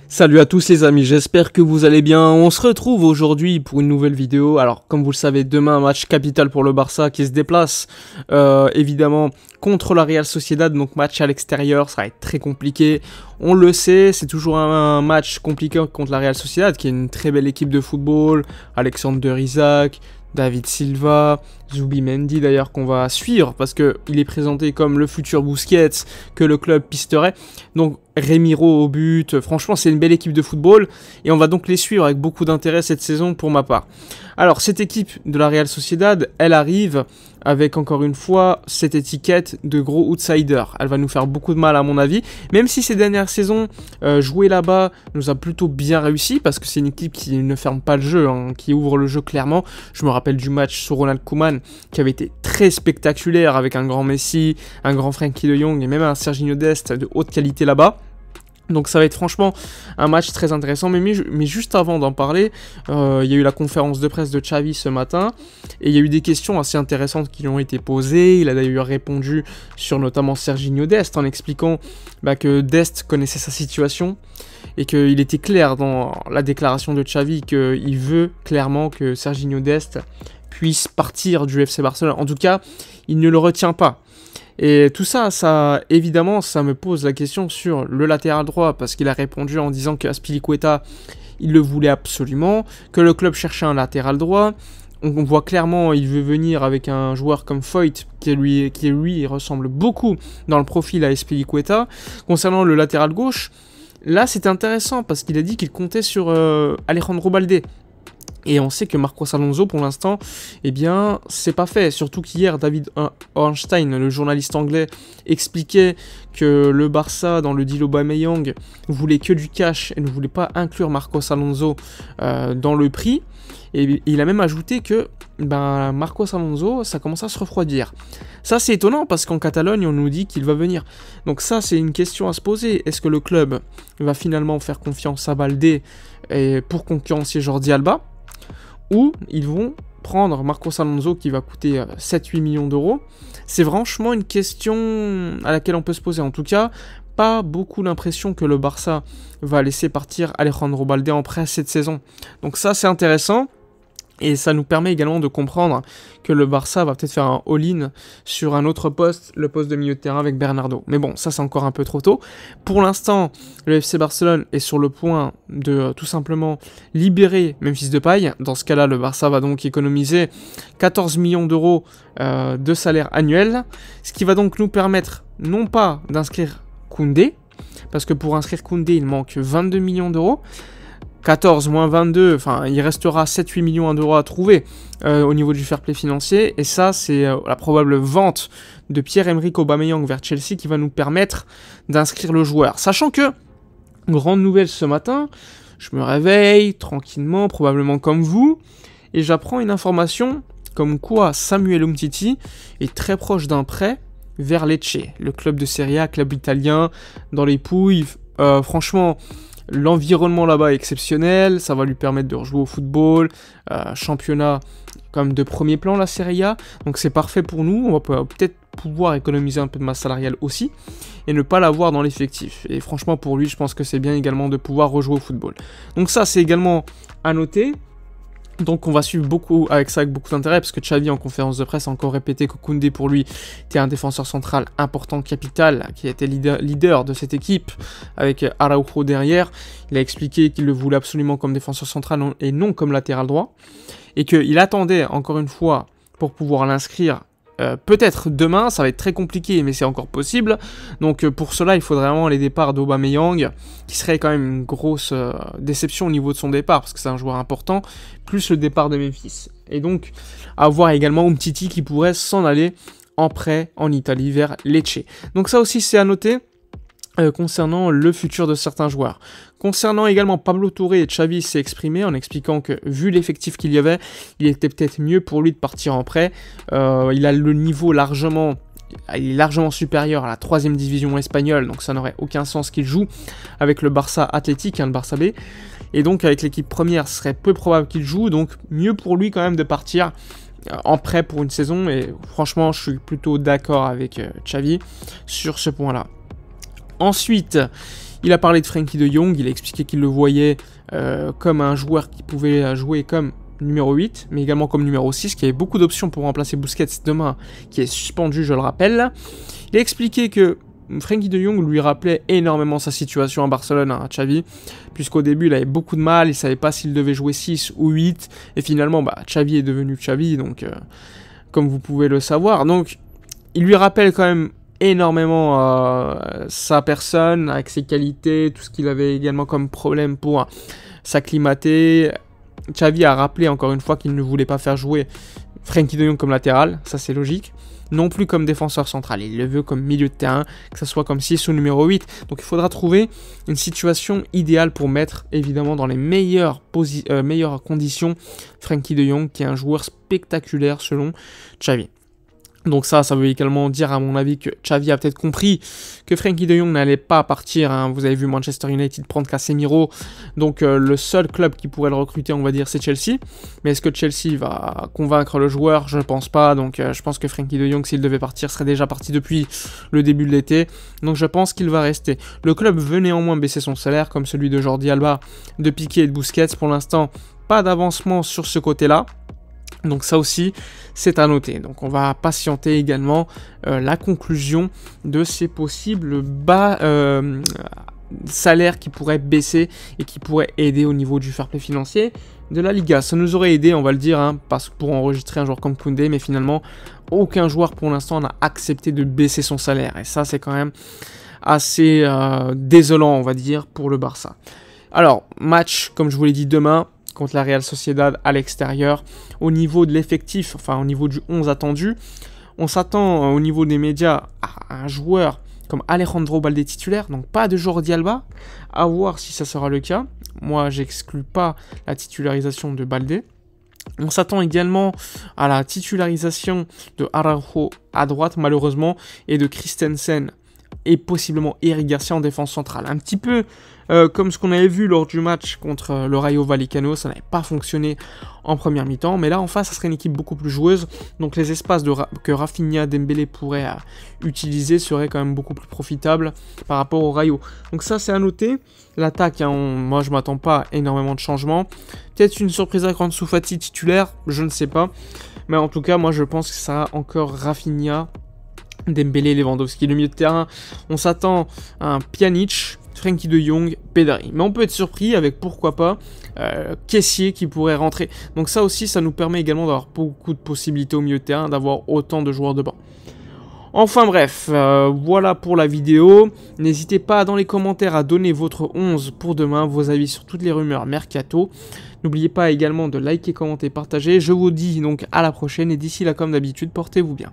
Salut à tous les amis, j'espère que vous allez bien. On se retrouve aujourd'hui pour une nouvelle vidéo. Alors comme vous le savez, demain match capital pour le Barça qui se déplace évidemment contre la Real Sociedad, donc match à l'extérieur, ça va être très compliqué. On le sait, c'est toujours un match compliqué contre la Real Sociedad qui est une très belle équipe de football. Alexander Isak, David Silva, Zubimendi d'ailleurs qu'on va suivre parce qu'il est présenté comme le futur Busquets que le club pisterait. Donc Remiro au but, franchement c'est une belle équipe de football et on va donc les suivre avec beaucoup d'intérêt cette saison pour ma part. Alors cette équipe de la Real Sociedad, elle arrive avec encore une fois cette étiquette de gros outsider. Elle va nous faire beaucoup de mal à mon avis, même si ces dernières saisons, jouer là-bas nous a plutôt bien réussi parce que c'est une équipe qui ne ferme pas le jeu, qui ouvre le jeu clairement. Je me rappelle du match sur Ronald Koeman qui avait été très spectaculaire avec un grand Messi, un grand Frenkie de Jong et même un Serginho Dest de haute qualité là-bas. Donc ça va être franchement un match très intéressant, mais juste avant d'en parler, il y a eu la conférence de presse de Xavi ce matin, et il y a eu des questions assez intéressantes qui lui ont été posées. Il a d'ailleurs répondu sur notamment Serginho Dest, en expliquant que Dest connaissait sa situation, et qu'il était clair dans la déclaration de Xavi qu'il veut clairement que Serginho Dest puisse partir du FC Barcelone. En tout cas, il ne le retient pas. Et tout ça, évidemment, ça me pose la question sur le latéral droit, parce qu'il a répondu en disant qu'Azpilicueta, il le voulait absolument, que le club cherchait un latéral droit. On voit clairement, il veut venir avec un joueur comme Foyt, qui lui ressemble beaucoup dans le profil à Azpilicueta. Concernant le latéral gauche, là c'est intéressant, parce qu'il a dit qu'il comptait sur Alejandro Balde. Et on sait que Marcos Alonso, pour l'instant, eh bien, c'est pas fait. Surtout qu'hier, David Ornstein, le journaliste anglais, expliquait que le Barça, dans le deal Aubameyang, voulait que du cash et ne voulait pas inclure Marcos Alonso dans le prix. Et il a même ajouté que Marcos Alonso, ça commence à se refroidir. Ça, c'est étonnant parce qu'en Catalogne, on nous dit qu'il va venir. Donc ça, c'est une question à se poser. Est-ce que le club va finalement faire confiance à Balde pour concurrencer Jordi Alba ? Ou ils vont prendre Marcos Alonso qui va coûter 7-8 millions d'euros. C'est franchement une question à laquelle on peut se poser. En tout cas, pas beaucoup l'impression que le Barça va laisser partir Alejandro Balde en prêt cette saison. Donc ça, c'est intéressant. Et ça nous permet également de comprendre que le Barça va peut-être faire un all-in sur un autre poste, le poste de milieu de terrain avec Bernardo. Mais bon, ça c'est encore un peu trop tôt. Pour l'instant, le FC Barcelone est sur le point de tout simplement libérer Memphis Depay. Dans ce cas-là, le Barça va donc économiser 14 millions d'euros de salaire annuel. Ce qui va donc nous permettre non pas d'inscrire Koundé, parce que pour inscrire Koundé, il manque 22 millions d'euros. 14 moins 22, enfin il restera 7-8 millions d'euros à trouver au niveau du fair play financier. Et ça, c'est la probable vente de Pierre-Emerick Aubameyang vers Chelsea qui va nous permettre d'inscrire le joueur. Sachant que, grande nouvelle ce matin, je me réveille tranquillement, probablement comme vous, et j'apprends une information comme quoi Samuel Umtiti est très proche d'un prêt vers Lecce, le club de Serie A, club italien, dans les Pouilles. Franchement, l'environnement là-bas est exceptionnel, ça va lui permettre de rejouer au football, championnat comme de premier plan la Serie A, donc c'est parfait pour nous. On va peut-être pouvoir économiser un peu de masse salariale aussi, et ne pas l'avoir dans l'effectif. Et franchement pour lui, je pense que c'est bien également de pouvoir rejouer au football. Donc ça c'est également à noter. Donc on va suivre avec beaucoup d'intérêt, parce que Xavi en conférence de presse a encore répété que Koundé pour lui était un défenseur central important, capital, qui était leader de cette équipe avec Araujo derrière. Il a expliqué qu'il le voulait absolument comme défenseur central et non comme latéral droit, et qu'il attendait encore une fois pour pouvoir l'inscrire. Peut-être demain, ça va être très compliqué, mais c'est encore possible. Donc pour cela, il faudrait vraiment les départs d'Aubameyang, qui serait quand même une grosse déception au niveau de son départ, parce que c'est un joueur important, plus le départ de Memphis. Et donc, avoir également Umtiti qui pourrait s'en aller en prêt en Italie vers Lecce. Donc ça aussi, c'est à noter. Concernant le futur de certains joueurs. Concernant également Pablo Touré, Xavi s'est exprimé en expliquant que, vu l'effectif qu'il y avait, il était peut-être mieux pour lui de partir en prêt. Il a le niveau il est largement supérieur à la 3e division espagnole, donc ça n'aurait aucun sens qu'il joue avec le Barça Athletic, le Barça B. Et donc avec l'équipe première, ce serait peu probable qu'il joue, donc mieux pour lui quand même de partir en prêt pour une saison. Et franchement, je suis plutôt d'accord avec Xavi sur ce point-là. Ensuite, Il a parlé de Frenkie de Jong, il a expliqué qu'il le voyait comme un joueur qui pouvait jouer comme numéro 8, mais également comme numéro 6, qui avait beaucoup d'options pour remplacer Busquets demain, qui est suspendu, je le rappelle. Il a expliqué que Frenkie de Jong lui rappelait énormément sa situation à Barcelone, à Xavi, puisqu'au début il avait beaucoup de mal, il savait pas s'il devait jouer 6 ou 8, et finalement Xavi est devenu Xavi, donc comme vous pouvez le savoir. Donc il lui rappelle quand même énormément sa personne, avec ses qualités, tout ce qu'il avait également comme problème pour s'acclimater. Xavi a rappelé encore une fois qu'il ne voulait pas faire jouer Frenkie de Jong comme latéral, ça c'est logique. Non plus comme défenseur central, il le veut comme milieu de terrain, que ce soit comme 6 ou numéro 8. Donc il faudra trouver une situation idéale pour mettre évidemment dans les meilleures conditions Frenkie de Jong, qui est un joueur spectaculaire selon Xavi. Donc ça veut également dire à mon avis que Xavi a peut-être compris que Frenkie de Jong n'allait pas partir. Vous avez vu Manchester United prendre Casemiro, donc le seul club qui pourrait le recruter, on va dire, c'est Chelsea. Mais est-ce que Chelsea va convaincre le joueur? Je ne pense pas. Donc je pense que Frenkie de Jong, s'il devait partir, serait déjà parti depuis le début de l'été. Donc je pense qu'il va rester. Le club veut néanmoins baisser son salaire, comme celui de Jordi Alba, de Piqué et de Busquets. Pour l'instant, pas d'avancement sur ce côté-là. Donc ça aussi, c'est à noter. Donc on va patienter également la conclusion de ces possibles salaires qui pourraient baisser et qui pourraient aider au niveau du fair play financier de la Liga. Ça nous aurait aidé, on va le dire, pour enregistrer un joueur comme Koundé, mais finalement, aucun joueur pour l'instant n'a accepté de baisser son salaire. Et ça, c'est quand même assez désolant, on va dire, pour le Barça. Alors, match, comme je vous l'ai dit, demain, contre la Real Sociedad à l'extérieur. Au niveau de l'effectif, enfin au niveau du 11 attendu, on s'attend au niveau des médias à un joueur comme Alejandro Balde titulaire, donc pas de Jordi Alba, à voir si ça sera le cas. Moi, j'exclus pas la titularisation de Balde. On s'attend également à la titularisation de Araujo à droite, malheureusement, et de Christensen et possiblement Eric Garcia en défense centrale. Un petit peu comme ce qu'on avait vu lors du match contre le Rayo Vallecano, ça n'avait pas fonctionné en première mi-temps, mais là en face ça serait une équipe beaucoup plus joueuse, donc les espaces que Rafinha, Dembélé pourraient utiliser seraient quand même beaucoup plus profitables par rapport au Rayo. Donc ça c'est à noter. L'attaque, moi je m'attends pas à énormément de changements. Peut-être une surprise à Ansu Fati titulaire, je ne sais pas, mais en tout cas moi je pense que ça sera encore Rafinha, Dembélé, Lewandowski. Le milieu de terrain, on s'attend à un Pjanic, Frenkie de Jong, Pedri. Mais on peut être surpris avec, pourquoi pas, Kessié qui pourrait rentrer. Donc ça aussi, ça nous permet également d'avoir beaucoup de possibilités au milieu de terrain, d'avoir autant de joueurs de banc. Enfin bref, voilà pour la vidéo. N'hésitez pas dans les commentaires à donner votre 11 pour demain, vos avis sur toutes les rumeurs mercato. N'oubliez pas également de liker, commenter, partager. Je vous dis donc à la prochaine et d'ici là, comme d'habitude, portez-vous bien.